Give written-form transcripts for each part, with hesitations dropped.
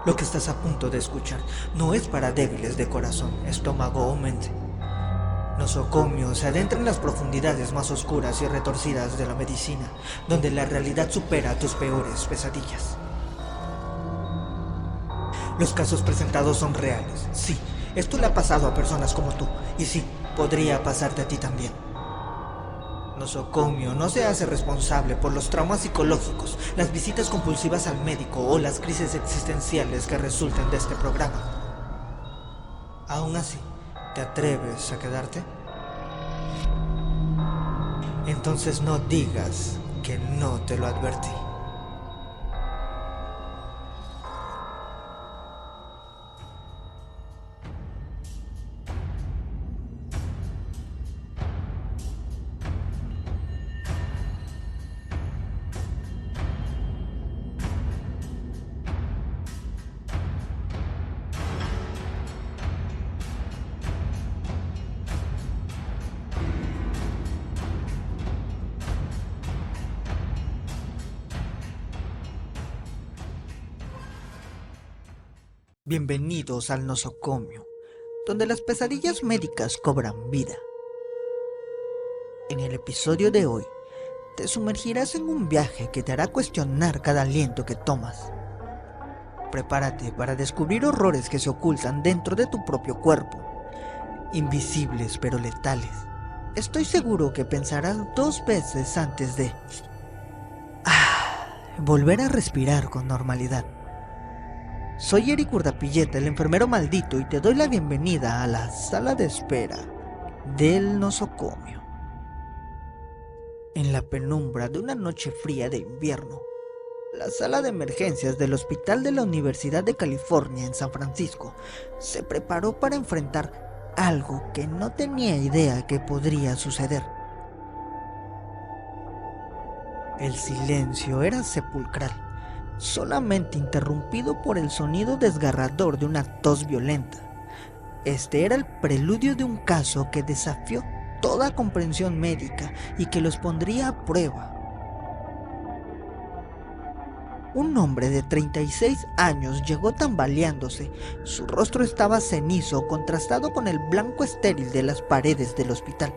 Lo que estás a punto de escuchar no es para débiles de corazón, estómago o mente. Nosocomio se adentra en las profundidades más oscuras y retorcidas de la medicina, donde la realidad supera tus peores pesadillas. Los casos presentados son reales, sí, esto le ha pasado a personas como tú, y sí, podría pasarte a ti también. Nosocomio no se hace responsable por los traumas psicológicos, las visitas compulsivas al médico o las crisis existenciales que resulten de este programa. Aún así, ¿te atreves a quedarte? Entonces no digas que no te lo advertí. Bienvenidos al nosocomio, donde las pesadillas médicas cobran vida. En el episodio de hoy, te sumergirás en un viaje que te hará cuestionar cada aliento que tomas. Prepárate para descubrir horrores que se ocultan dentro de tu propio cuerpo, invisibles pero letales. Estoy seguro que pensarás 2 veces antes de volver a respirar con normalidad. Soy Eric Urdapilleta, el enfermero maldito, y te doy la bienvenida a la sala de espera del nosocomio. En la penumbra de una noche fría de invierno, la sala de emergencias del Hospital de la Universidad de California en San Francisco se preparó para enfrentar algo que no tenía idea que podría suceder. El silencio era sepulcral, solamente interrumpido por el sonido desgarrador de una tos violenta. Este era el preludio de un caso que desafió toda comprensión médica y que los pondría a prueba. Un hombre de 36 años llegó tambaleándose. Su rostro estaba cenizo, contrastado con el blanco estéril de las paredes del hospital.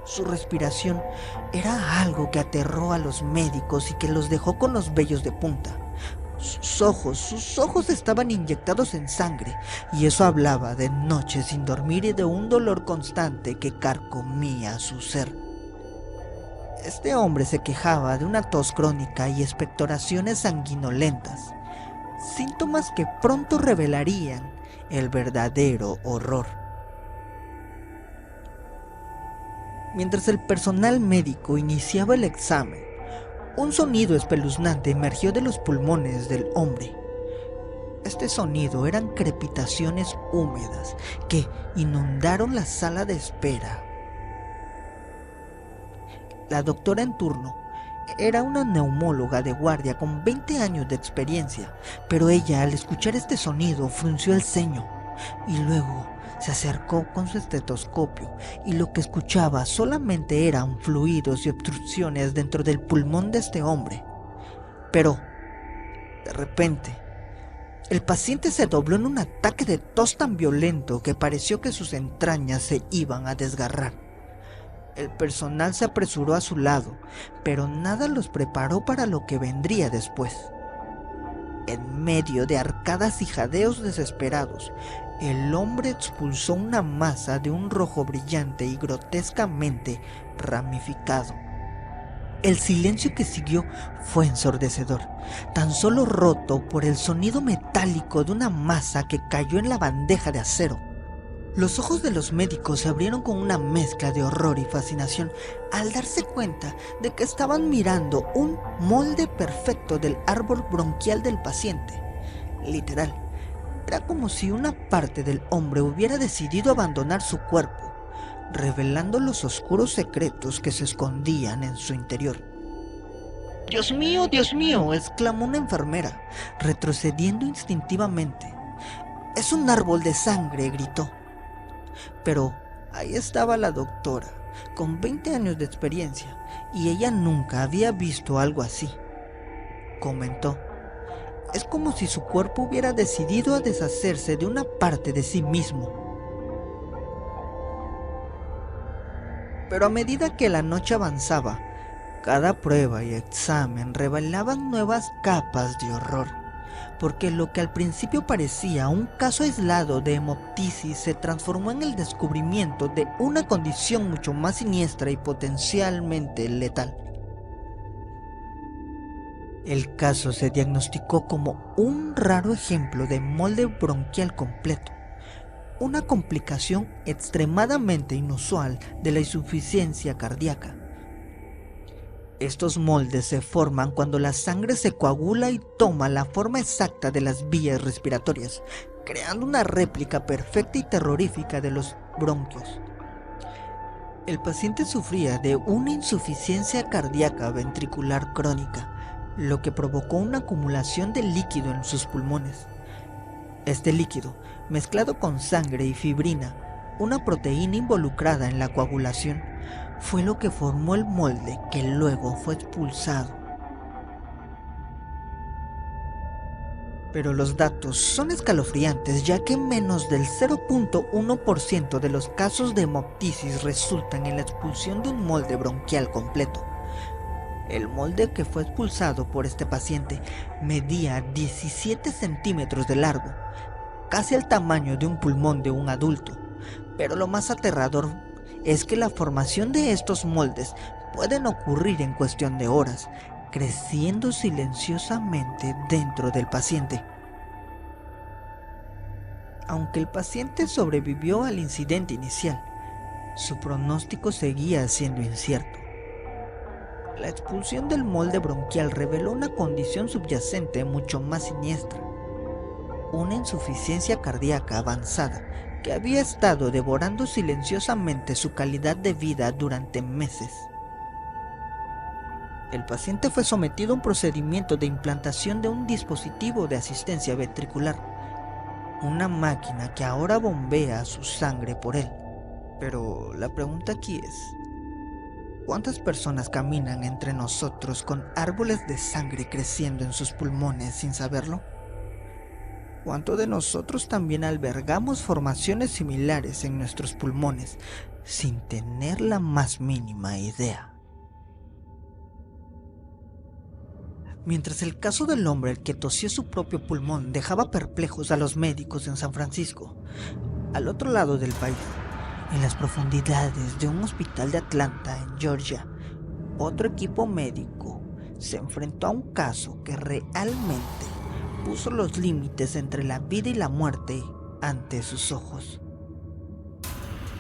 Su respiración era algo que aterró a los médicos y que los dejó con los vellos de punta. Sus ojos estaban inyectados en sangre, y eso hablaba de noches sin dormir y de un dolor constante que carcomía su ser. Este hombre se quejaba de una tos crónica y expectoraciones sanguinolentas, síntomas que pronto revelarían el verdadero horror. Mientras el personal médico iniciaba el examen, un sonido espeluznante emergió de los pulmones del hombre. Este sonido eran crepitaciones húmedas que inundaron la sala de espera. La doctora en turno era una neumóloga de guardia con 20 años de experiencia, pero ella, al escuchar este sonido, frunció el ceño y luego se acercó con su estetoscopio, y lo que escuchaba solamente eran fluidos y obstrucciones dentro del pulmón de este hombre. Pero, de repente, el paciente se dobló en un ataque de tos tan violento que pareció que sus entrañas se iban a desgarrar. El personal se apresuró a su lado, pero nada los preparó para lo que vendría después. En medio de arcadas y jadeos desesperados, el hombre expulsó una masa de un rojo brillante y grotescamente ramificado. El silencio que siguió fue ensordecedor, tan solo roto por el sonido metálico de una masa que cayó en la bandeja de acero. Los ojos de los médicos se abrieron con una mezcla de horror y fascinación al darse cuenta de que estaban mirando un molde perfecto del árbol bronquial del paciente. Literal, era como si una parte del hombre hubiera decidido abandonar su cuerpo, revelando los oscuros secretos que se escondían en su interior. Dios mío!, exclamó una enfermera, retrocediendo instintivamente. «Es un árbol de sangre», gritó. Pero ahí estaba la doctora, con 20 años de experiencia, y ella nunca había visto algo así. Comentó: Es como si su cuerpo hubiera decidido a deshacerse de una parte de sí mismo. Pero a medida que la noche avanzaba, cada prueba y examen revelaban nuevas capas de horror, porque lo que al principio parecía un caso aislado de hemoptisis se transformó en el descubrimiento de una condición mucho más siniestra y potencialmente letal. El caso se diagnosticó como un raro ejemplo de molde bronquial completo, una complicación extremadamente inusual de la insuficiencia cardíaca. Estos moldes se forman cuando la sangre se coagula y toma la forma exacta de las vías respiratorias, creando una réplica perfecta y terrorífica de los bronquios. El paciente sufría de una insuficiencia cardíaca ventricular crónica, lo que provocó una acumulación de líquido en sus pulmones. Este líquido, mezclado con sangre y fibrina, una proteína involucrada en la coagulación, fue lo que formó el molde que luego fue expulsado. Pero los datos son escalofriantes, ya que menos del 0.1% de los casos de hemoptisis resultan en la expulsión de un molde bronquial completo. El molde que fue expulsado por este paciente medía 17 centímetros de largo, casi el tamaño de un pulmón de un adulto. Pero lo más aterrador es que la formación de estos moldes pueden ocurrir en cuestión de horas, creciendo silenciosamente dentro del paciente. Aunque el paciente sobrevivió al incidente inicial, su pronóstico seguía siendo incierto. La expulsión del molde bronquial reveló una condición subyacente mucho más siniestra, una insuficiencia cardíaca avanzada que había estado devorando silenciosamente su calidad de vida durante meses. El paciente fue sometido a un procedimiento de implantación de un dispositivo de asistencia ventricular, una máquina que ahora bombea su sangre por él. Pero la pregunta aquí es, ¿cuántas personas caminan entre nosotros con árboles de sangre creciendo en sus pulmones sin saberlo? ¿Cuántos de nosotros también albergamos formaciones similares en nuestros pulmones sin tener la más mínima idea? Mientras el caso del hombre que tosió su propio pulmón dejaba perplejos a los médicos en San Francisco, al otro lado del país, en las profundidades de un hospital de Atlanta, en Georgia, otro equipo médico se enfrentó a un caso que realmente puso los límites entre la vida y la muerte ante sus ojos.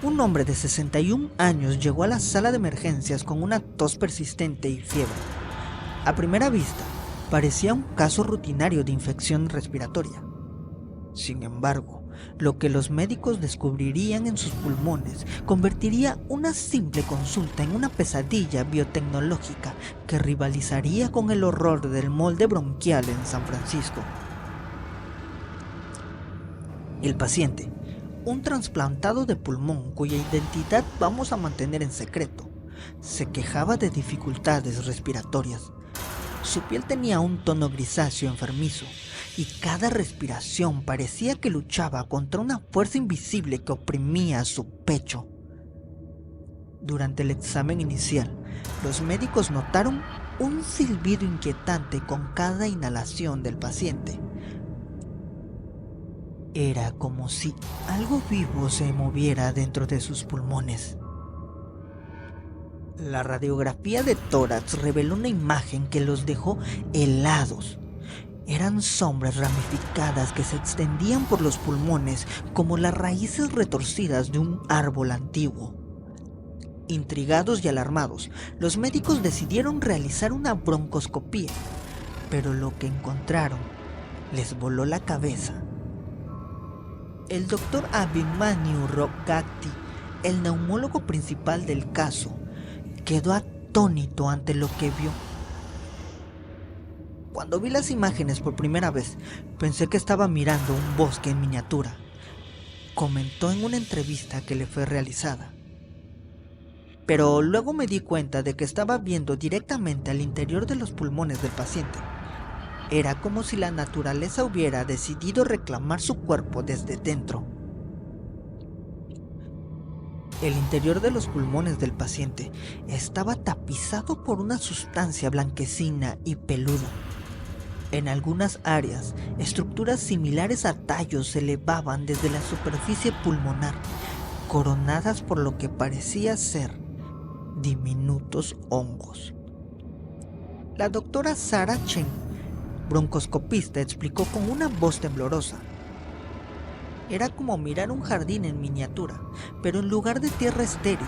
Un hombre de 61 años llegó a la sala de emergencias con una tos persistente y fiebre. A primera vista, parecía un caso rutinario de infección respiratoria. Sin embargo, lo que los médicos descubrirían en sus pulmones convertiría una simple consulta en una pesadilla biotecnológica que rivalizaría con el horror del molde bronquial en San Francisco. El paciente, un trasplantado de pulmón cuya identidad vamos a mantener en secreto, se quejaba de dificultades respiratorias. Su piel tenía un tono grisáceo enfermizo y cada respiración parecía que luchaba contra una fuerza invisible que oprimía su pecho. Durante el examen inicial, los médicos notaron un silbido inquietante con cada inhalación del paciente. Era como si algo vivo se moviera dentro de sus pulmones. La radiografía de tórax reveló una imagen que los dejó helados. Eran sombras ramificadas que se extendían por los pulmones como las raíces retorcidas de un árbol antiguo. Intrigados y alarmados, los médicos decidieron realizar una broncoscopía, pero lo que encontraron les voló la cabeza. El doctor Abhimanyu Rockgatti, el neumólogo principal del caso, quedó atónito ante lo que vio. Cuando vi las imágenes por primera vez, pensé que estaba mirando un bosque en miniatura, comentó en una entrevista que le fue realizada. Pero luego me di cuenta de que estaba viendo directamente al interior de los pulmones del paciente. Era como si la naturaleza hubiera decidido reclamar su cuerpo desde dentro. El interior de los pulmones del paciente estaba tapizado por una sustancia blanquecina y peluda. En algunas áreas, estructuras similares a tallos se elevaban desde la superficie pulmonar, coronadas por lo que parecía ser diminutos hongos. La doctora Sarah Chen, broncoscopista, explicó con una voz temblorosa: era como mirar un jardín en miniatura, pero en lugar de tierra estéril,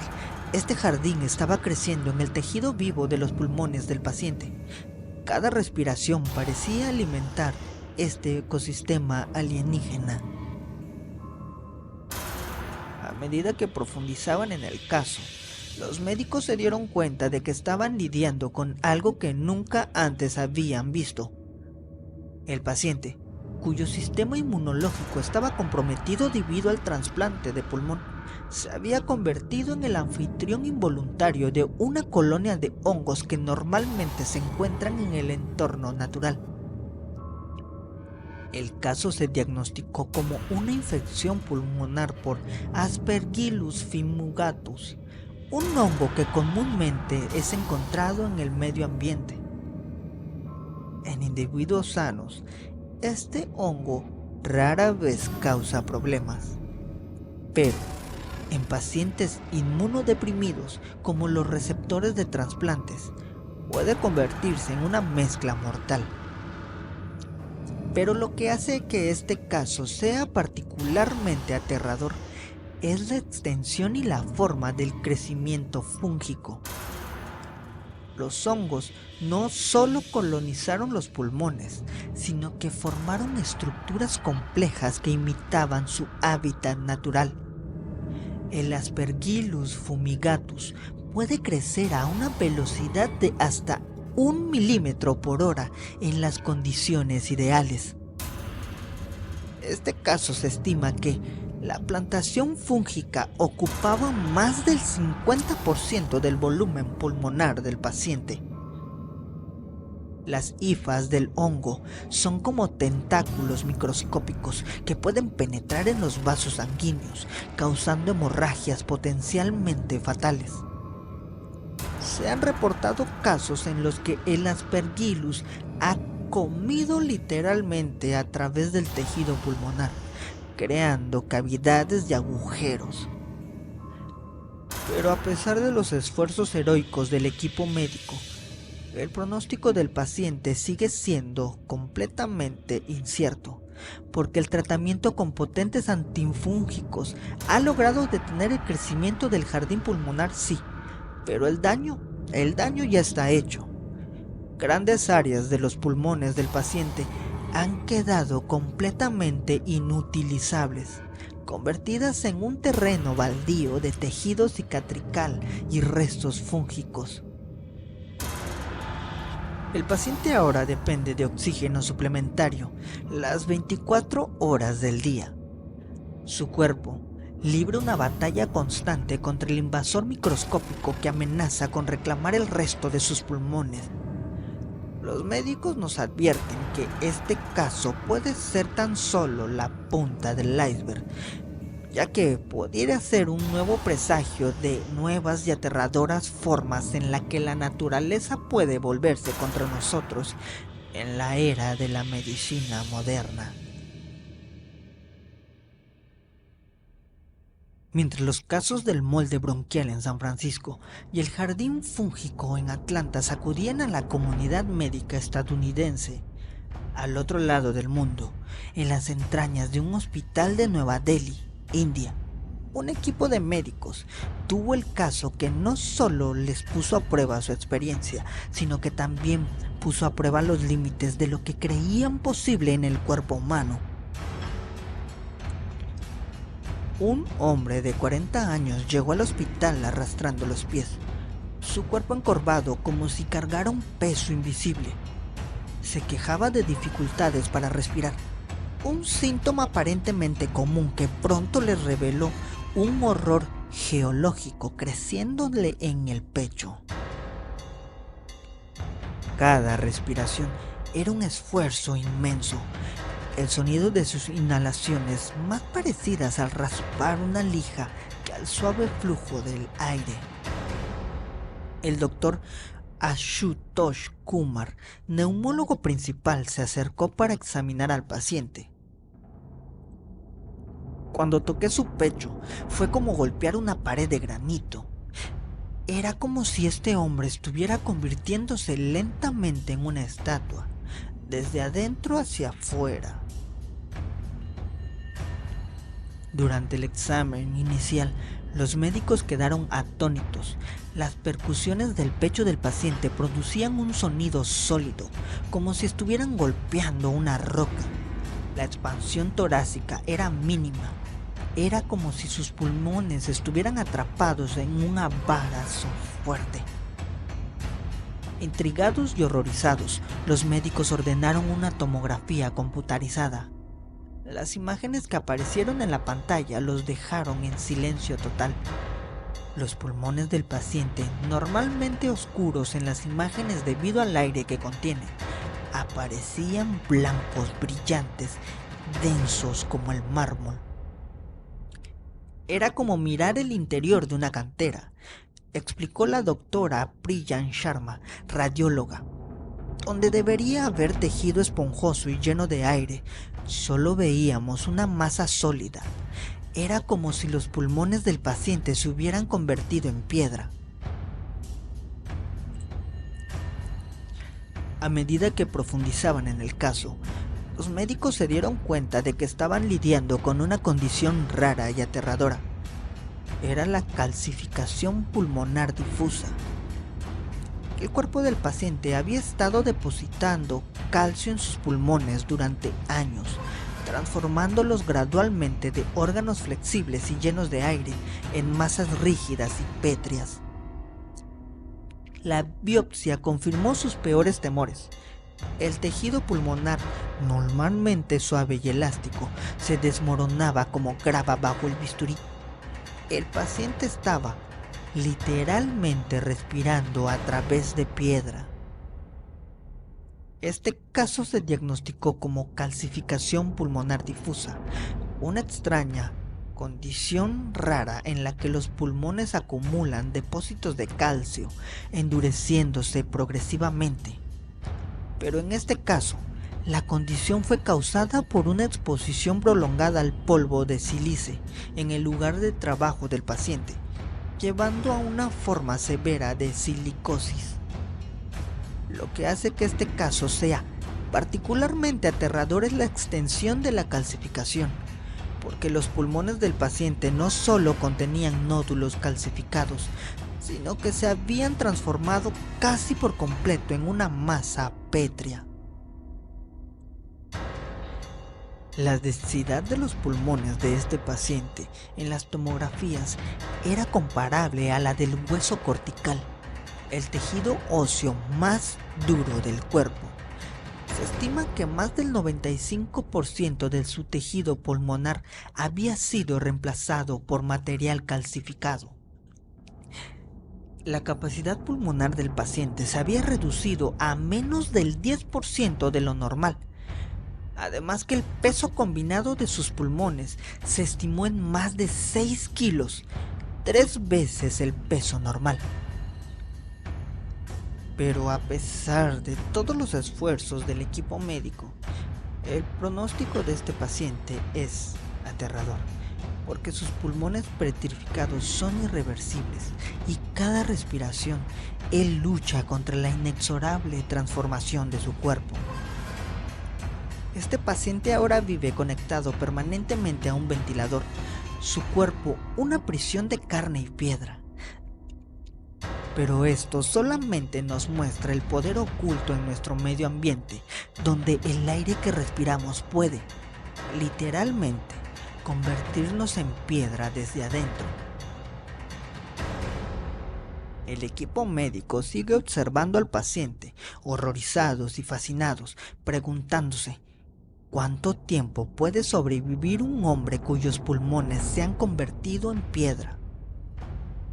este jardín estaba creciendo en el tejido vivo de los pulmones del paciente. Cada respiración parecía alimentar este ecosistema alienígena. A medida que profundizaban en el caso, los médicos se dieron cuenta de que estaban lidiando con algo que nunca antes habían visto. El paciente, cuyo sistema inmunológico estaba comprometido debido al trasplante de pulmón, se había convertido en el anfitrión involuntario de una colonia de hongos que normalmente se encuentran en el entorno natural. El caso se diagnosticó como una infección pulmonar por Aspergillus fumigatus, un hongo que comúnmente es encontrado en el medio ambiente. En individuos sanos, este hongo rara vez causa problemas, pero en pacientes inmunodeprimidos como los receptores de trasplantes, puede convertirse en una mezcla mortal. Pero lo que hace que este caso sea particularmente aterrador es la extensión y la forma del crecimiento fúngico. Los hongos no solo colonizaron los pulmones, sino que formaron estructuras complejas que imitaban su hábitat natural. El Aspergillus fumigatus puede crecer a una velocidad de hasta 1 milímetro por hora en las condiciones ideales. Este caso se estima que la plantación fúngica ocupaba más del 50% del volumen pulmonar del paciente. Las hifas del hongo son como tentáculos microscópicos que pueden penetrar en los vasos sanguíneos, causando hemorragias potencialmente fatales. Se han reportado casos en los que el Aspergillus ha comido literalmente a través del tejido pulmonar, creando cavidades y agujeros. Pero a pesar de los esfuerzos heroicos del equipo médico, el pronóstico del paciente sigue siendo completamente incierto, porque el tratamiento con potentes antifúngicos ha logrado detener el crecimiento del jardín pulmonar, sí, pero el daño ya está hecho. Grandes áreas de los pulmones del paciente han quedado completamente inutilizables, convertidas en un terreno baldío de tejido cicatrical y restos fúngicos. El paciente ahora depende de oxígeno suplementario las 24 horas del día. Su cuerpo libra una batalla constante contra el invasor microscópico que amenaza con reclamar el resto de sus pulmones. Los médicos nos advierten que este caso puede ser tan solo la punta del iceberg, ya que pudiera ser un nuevo presagio de nuevas y aterradoras formas en la que la naturaleza puede volverse contra nosotros en la era de la medicina moderna. Mientras los casos del molde bronquial en San Francisco y el jardín fúngico en Atlanta sacudían a la comunidad médica estadounidense, al otro lado del mundo, en las entrañas de un hospital de Nueva Delhi, India, un equipo de médicos tuvo el caso que no solo les puso a prueba su experiencia, sino que también puso a prueba los límites de lo que creían posible en el cuerpo humano. Un hombre de 40 años llegó al hospital arrastrando los pies, su cuerpo encorvado como si cargara un peso invisible. Se quejaba de dificultades para respirar, un síntoma aparentemente común que pronto le reveló un horror geológico creciéndole en el pecho. Cada respiración Era un esfuerzo inmenso. El sonido de sus inhalaciones, más parecidas al raspar una lija que al suave flujo del aire. El doctor Ashutosh Kumar, neumólogo principal, se acercó para examinar al paciente. Cuando toqué su pecho, fue como golpear una pared de granito. Era como si este hombre estuviera convirtiéndose lentamente en una estatua, desde adentro hacia afuera. Durante el examen inicial, los médicos quedaron atónitos. Las percusiones del pecho del paciente producían un sonido sólido, como si estuvieran golpeando una roca. La expansión torácica era mínima. Era como si sus pulmones estuvieran atrapados en un abrazo fuerte. Intrigados y horrorizados, los médicos ordenaron una tomografía computarizada. Las imágenes que aparecieron en la pantalla los dejaron en silencio total. Los pulmones del paciente, normalmente oscuros en las imágenes debido al aire que contiene, aparecían blancos, brillantes, densos como el mármol. Era como mirar el interior de una cantera, explicó la doctora Priyan Sharma, radióloga. Donde debería haber tejido esponjoso y lleno de aire, solo veíamos una masa sólida. Era como si los pulmones del paciente se hubieran convertido en piedra. A medida que profundizaban en el caso, los médicos se dieron cuenta de que estaban lidiando con una condición rara y aterradora. Era la calcificación pulmonar difusa. El cuerpo del paciente había estado depositando calcio en sus pulmones durante años, transformándolos gradualmente de órganos flexibles y llenos de aire en masas rígidas y pétreas. La biopsia confirmó sus peores temores. El tejido pulmonar, normalmente suave y elástico, se desmoronaba como grava bajo el bisturí. El paciente estaba literalmente respirando a través de piedra. Este caso se diagnosticó como calcificación pulmonar difusa, una extraña condición rara en la que los pulmones acumulan depósitos de calcio, endureciéndose progresivamente. Pero en este caso, la condición fue causada por una exposición prolongada al polvo de sílice en el lugar de trabajo del paciente, llevando a una forma severa de silicosis. Lo que hace que este caso sea particularmente aterrador es la extensión de la calcificación, porque los pulmones del paciente no solo contenían nódulos calcificados, sino que se habían transformado casi por completo en una masa pétrea. La densidad de los pulmones de este paciente en las tomografías era comparable a la del hueso cortical, el tejido óseo más duro del cuerpo. Se estima que más del 95% de su tejido pulmonar había sido reemplazado por material calcificado. La capacidad pulmonar del paciente se había reducido a menos del 10% de lo normal. Además que el peso combinado de sus pulmones se estimó en más de 6 kilos, 3 veces el peso normal. Pero a pesar de todos los esfuerzos del equipo médico, el pronóstico de este paciente es aterrador, porque sus pulmones petrificados son irreversibles y cada respiración él lucha contra la inexorable transformación de su cuerpo. Este paciente ahora vive conectado permanentemente a un ventilador, su cuerpo una prisión de carne y piedra. Pero esto solamente nos muestra el poder oculto en nuestro medio ambiente, donde el aire que respiramos puede, literalmente, convertirnos en piedra desde adentro. El equipo médico sigue observando al paciente, horrorizados y fascinados, preguntándose ¿cuánto tiempo puede sobrevivir un hombre cuyos pulmones se han convertido en piedra?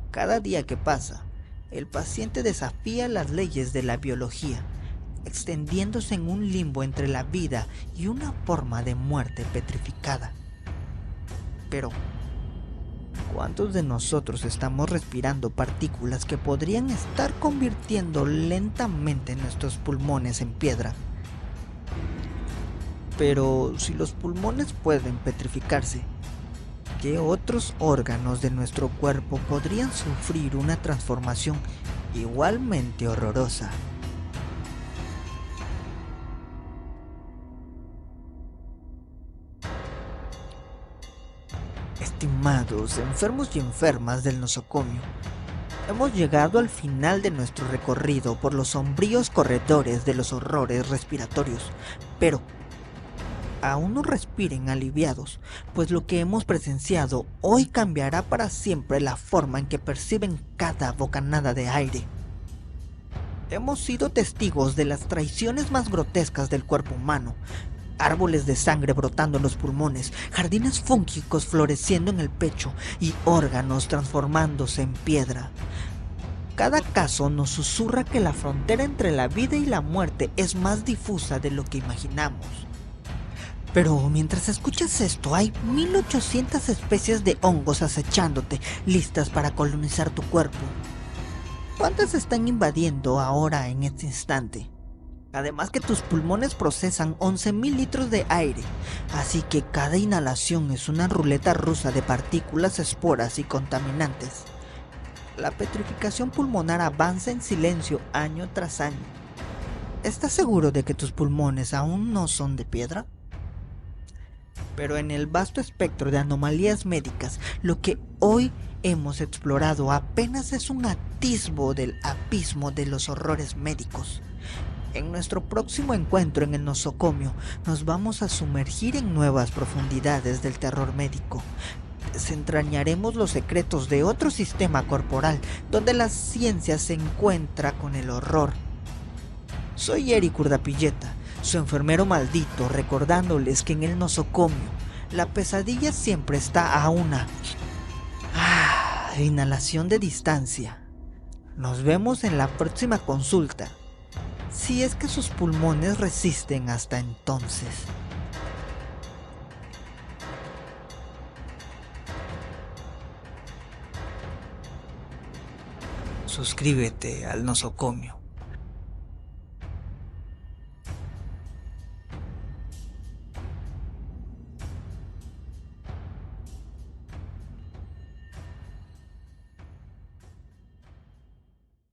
Cada día que pasa, el paciente desafía las leyes de la biología, extendiéndose en un limbo entre la vida y una forma de muerte petrificada. Pero, ¿cuántos de nosotros estamos respirando partículas que podrían estar convirtiendo lentamente nuestros pulmones en piedra? Pero si los pulmones pueden petrificarse, ¿qué otros órganos de nuestro cuerpo podrían sufrir una transformación igualmente horrorosa? Estimados enfermos y enfermas del nosocomio, hemos llegado al final de nuestro recorrido por los sombríos corredores de los horrores respiratorios, pero aún no respiren aliviados, pues lo que hemos presenciado hoy cambiará para siempre la forma en que perciben cada bocanada de aire. Hemos sido testigos de las traiciones más grotescas del cuerpo humano. Árboles de sangre brotando en los pulmones, jardines fúngicos floreciendo en el pecho y órganos transformándose en piedra. Cada caso nos susurra que la frontera entre la vida y la muerte es más difusa de lo que imaginamos. Pero mientras escuchas esto, hay 1800 especies de hongos acechándote, listas para colonizar tu cuerpo. ¿Cuántas están invadiendo ahora en este instante? Además que tus pulmones procesan 11.000 litros de aire, así que cada inhalación es una ruleta rusa de partículas, esporas y contaminantes. La petrificación pulmonar avanza en silencio año tras año. ¿Estás seguro de que tus pulmones aún no son de piedra? Pero en el vasto espectro de anomalías médicas, lo que hoy hemos explorado apenas es un atisbo del abismo de los horrores médicos. En nuestro próximo encuentro en el nosocomio, nos vamos a sumergir en nuevas profundidades del terror médico. Desentrañaremos los secretos de otro sistema corporal, donde la ciencia se encuentra con el horror. Soy Eric Urdapilleta, su enfermero maldito, recordándoles que en el nosocomio, la pesadilla siempre está a una inhalación de distancia. Nos vemos en la próxima consulta, si es que sus pulmones resisten hasta entonces. Suscríbete al nosocomio.